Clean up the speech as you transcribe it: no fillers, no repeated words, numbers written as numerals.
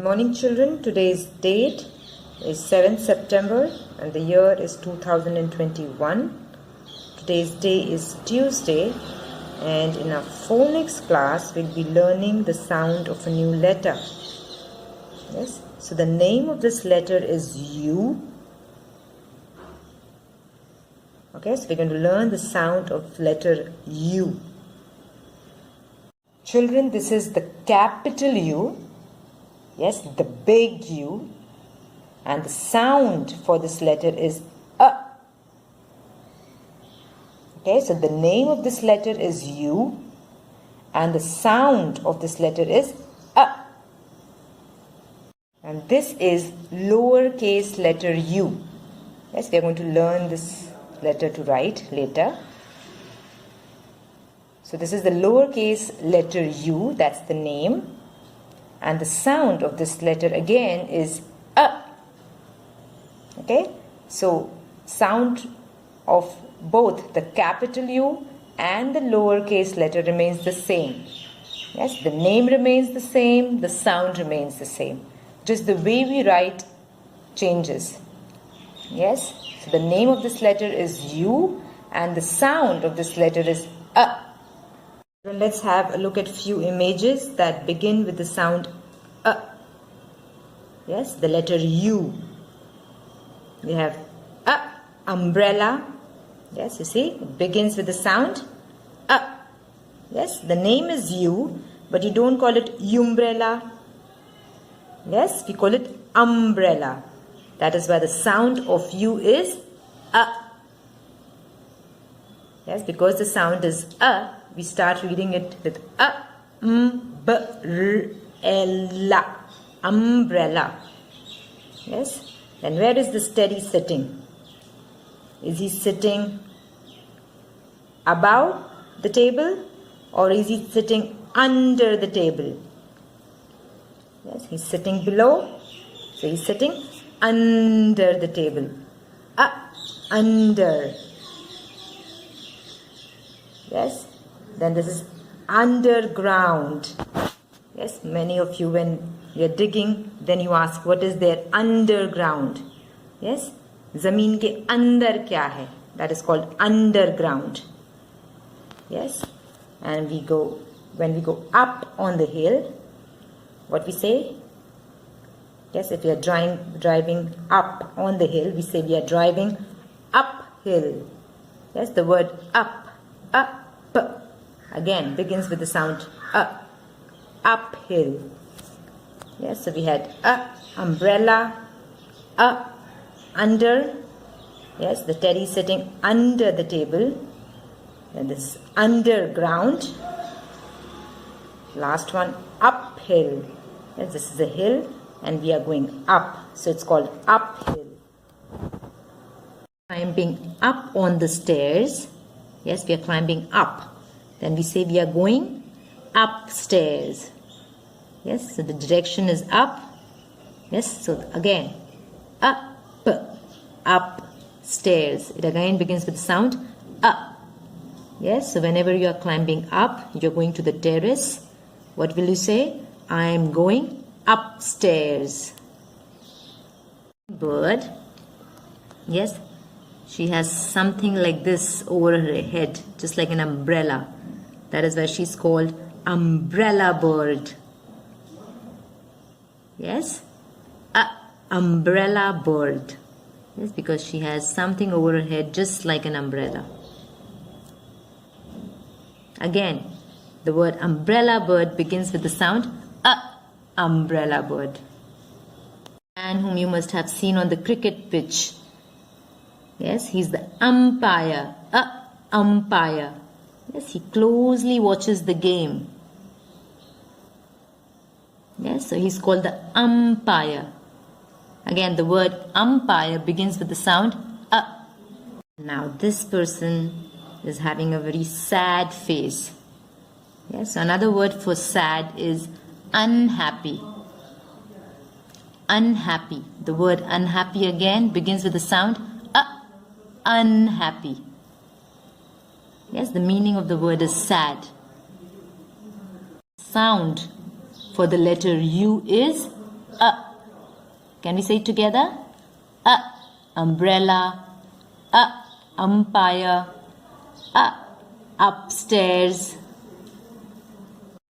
Morning children, today's date is 7th September and the year is 2021. Today's day is Tuesday and in our phonics class we'll be learning the sound of a new letter. Yes, so the name of this letter is U. Okay, so we're going to learn the sound of letter U. Children, this is the capital U. Yes, the big U, and the sound for this letter is A. Okay, so the name of this letter is U, and the sound of this letter is A. And this is lowercase letter U. Yes, we are going to learn this letter to write later. So this is the lowercase letter U, that's the name. And the sound of this letter again is A. Okay, so sound of both the capital U and the lowercase letter remains the same. Yes, the name remains the same, the sound remains the same. Just the way we write changes. Yes, so the name of this letter is U and the sound of this letter is A. Let's have a look at few images that begin with the sound A. Yes, the letter U. We have A, umbrella. Yes, you see, it begins with the sound A. Yes, the name is U, but you don't call it umbrella. Yes, we call it umbrella. That is why the sound of U is A. Yes, because the sound is A, we start reading it with A, umbrella, umbrella. Yes, then where is the steady sitting? Is he sitting above the table or is he sitting under the table? Yes, he's sitting below, so he's sitting under the table. Under. Yes, then this is underground. Yes, many of you when you are digging, then you ask what is there underground. Yes, zameen ke andar kya hai? That is called underground. Yes, and when we go up on the hill, what we say? Yes, if we are driving up on the hill, we say we are driving uphill. Yes, the word up again begins with the sound A. Uphill. Yes, so we had A, umbrella, A, under. Yes, the teddy sitting under the table. And this underground. Last one, uphill. Yes, this is a hill and we are going up. So it's called uphill. Climbing up on the stairs. Yes, we are climbing up. Then we say we are going upstairs. Yes, so the direction is up. Yes, so again, upstairs. It again begins with the sound A. Yes, so whenever you are climbing up, you're going to the terrace. What will you say? I am going upstairs. Bird. Yes, she has something like this over her head, just like an umbrella. That is why she's called umbrella bird. Yes, umbrella bird. Yes, because she has something over her head just like an umbrella. Again, the word umbrella bird begins with the sound A, umbrella bird. Man whom you must have seen on the cricket pitch. Yes, he's the umpire, umpire. Yes, he closely watches the game. Yes, so he's called the umpire. Again, the word umpire begins with the sound A. Now, this person is having a very sad face. Yes, another word for sad is unhappy. Unhappy. The word unhappy again begins with the sound A. Unhappy. Yes, the meaning of the word is sad. Sound for the letter U is Can we say it together? Umbrella. Umpire. Upstairs.